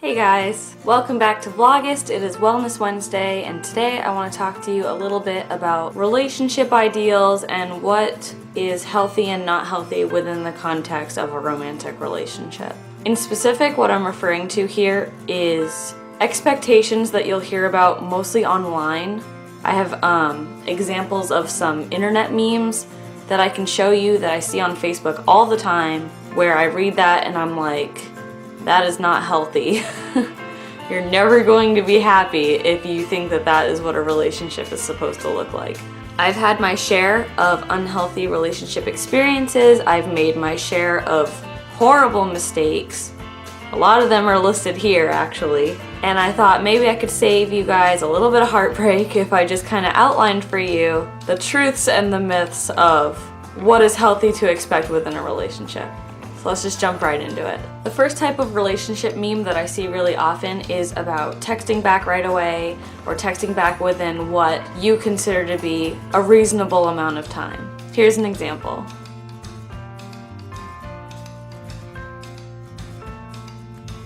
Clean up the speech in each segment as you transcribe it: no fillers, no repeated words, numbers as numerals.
Hey guys, welcome back to Vlogust. It is Wellness Wednesday, and today I want to talk to you a little bit about relationship ideals and what is healthy and not healthy within the context of a romantic relationship. In specific, what I'm referring to here is expectations that you'll hear about mostly online. I have examples of some internet memes that I can show you that I see on Facebook all the time, where I read that and I'm like, that is not healthy. You're never going to be happy if you think that that is what a relationship is supposed to look like. I've had my share of unhealthy relationship experiences. I've made my share of horrible mistakes. A lot of them are listed here, actually. And I thought maybe I could save you guys a little bit of heartbreak if I just kind of outlined for you the truths and the myths of what is healthy to expect within a relationship. So let's just jump right into it. The first type of relationship meme that I see really often is about texting back right away or texting back within what you consider to be a reasonable amount of time. Here's an example.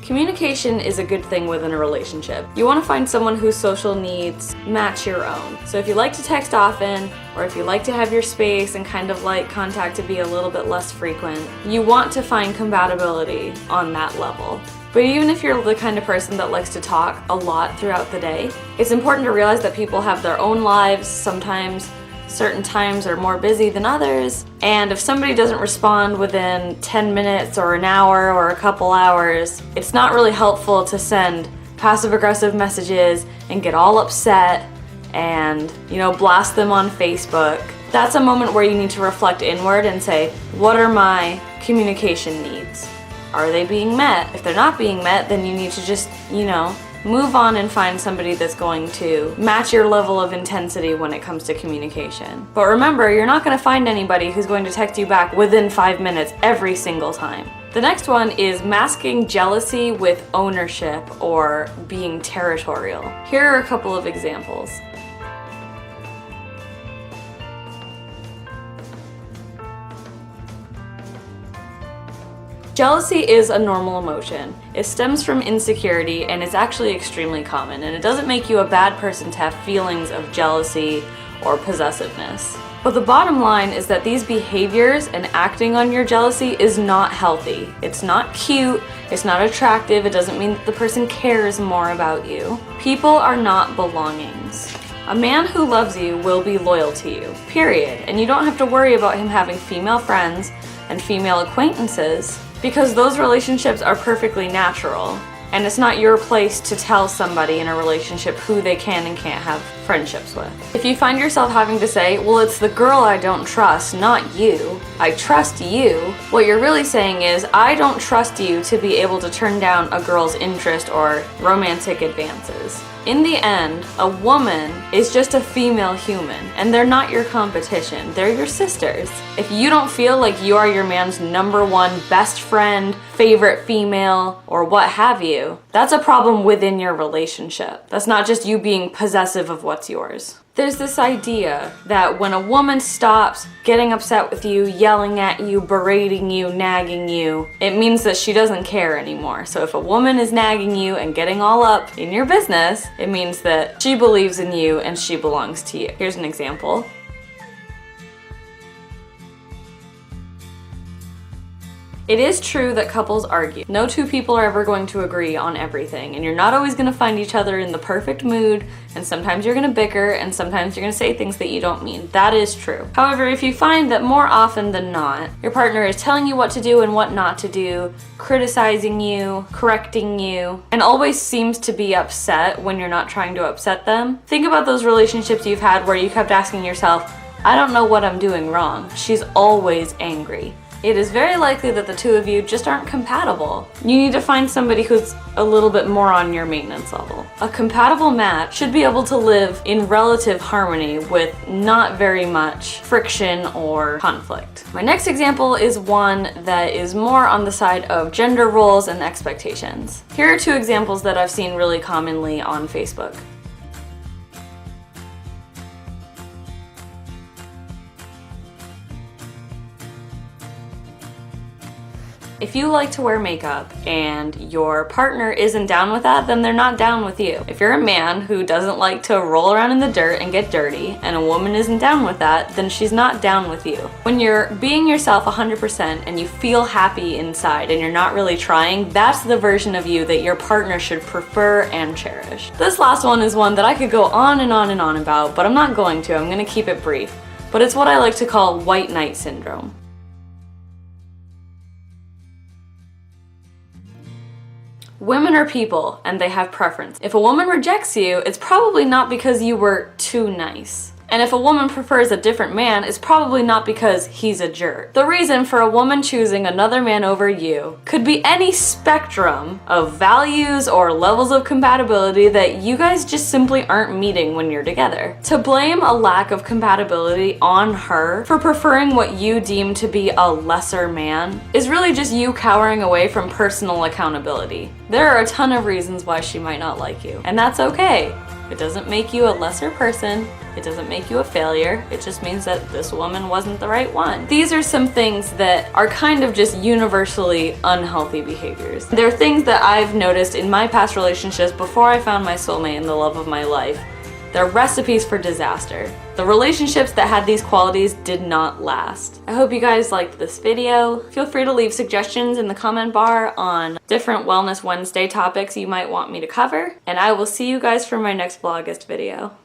Communication is a good thing within a relationship. You want to find someone whose social needs match your own. So if you like to text often, or if you like to have your space and kind of like contact to be a little bit less frequent, you want to find compatibility on that level. But even if you're the kind of person that likes to talk a lot throughout the day, it's important to realize that people have their own lives. Sometimes certain times are more busy than others, and if somebody doesn't respond within 10 minutes or an hour or a couple hours, it's not really helpful to send passive-aggressive messages and get all upset and, blast them on Facebook. That's a moment where you need to reflect inward and say, what are my communication needs? Are they being met? If they're not being met, then you need to just, move on and find somebody that's going to match your level of intensity when it comes to communication. But remember, you're not going to find anybody who's going to text you back within 5 minutes every single time. The next one is masking jealousy with ownership or being territorial. Here are a couple of examples. Jealousy is a normal emotion. It stems from insecurity and it's actually extremely common, and it doesn't make you a bad person to have feelings of jealousy or possessiveness. But the bottom line is that these behaviors and acting on your jealousy is not healthy. It's not cute, it's not attractive, it doesn't mean that the person cares more about you. People are not belongings. A man who loves you will be loyal to you, period. And you don't have to worry about him having female friends and female acquaintances, because those relationships are perfectly natural, and it's not your place to tell somebody in a relationship who they can and can't have friendships with. If you find yourself having to say, well, it's the girl I don't trust, not you, I trust you, what you're really saying is, I don't trust you to be able to turn down a girl's interest or romantic advances. In the end, a woman is just a female human, and they're not your competition, they're your sisters. If you don't feel like you are your man's number one best friend, favorite female, or what have you, that's a problem within your relationship. That's not just you being possessive of what's yours. There's this idea that when a woman stops getting upset with you, yelling at you, berating you, nagging you, it means that she doesn't care anymore. So if a woman is nagging you and getting all up in your business, it means that she believes in you and she belongs to you. Here's an example. It is true that couples argue. No two people are ever going to agree on everything, and you're not always going to find each other in the perfect mood, and sometimes you're going to bicker, and sometimes you're going to say things that you don't mean. That is true. However, if you find that more often than not, your partner is telling you what to do and what not to do, criticizing you, correcting you, and always seems to be upset when you're not trying to upset them, think about those relationships you've had where you kept asking yourself, I don't know what I'm doing wrong. She's always angry. It is very likely that the two of you just aren't compatible. You need to find somebody who's a little bit more on your maintenance level. A compatible match should be able to live in relative harmony with not very much friction or conflict. My next example is one that is more on the side of gender roles and expectations. Here are two examples that I've seen really commonly on Facebook. If you like to wear makeup and your partner isn't down with that, then they're not down with you. If you're a man who doesn't like to roll around in the dirt and get dirty, and a woman isn't down with that, then she's not down with you. When you're being yourself 100% and you feel happy inside and you're not really trying, that's the version of you that your partner should prefer and cherish. This last one is one that I could go on and on and on about, but I'm not going to. I'm going to keep it brief. But it's what I like to call white knight syndrome. Women are people, and they have preference. If a woman rejects you, it's probably not because you were too nice. And if a woman prefers a different man, it's probably not because he's a jerk. The reason for a woman choosing another man over you could be any spectrum of values or levels of compatibility that you guys just simply aren't meeting when you're together. To blame a lack of compatibility on her for preferring what you deem to be a lesser man is really just you cowering away from personal accountability. There are a ton of reasons why she might not like you, and that's okay. It doesn't make you a lesser person. It doesn't make you a failure. It just means that this woman wasn't the right one. These are some things that are kind of just universally unhealthy behaviors. They're things that I've noticed in my past relationships before I found my soulmate and the love of my life. They're recipes for disaster. The relationships that had these qualities did not last. I hope you guys liked this video. Feel free to leave suggestions in the comment bar on different Wellness Wednesday topics you might want me to cover, and I will see you guys for my next Vlogust video.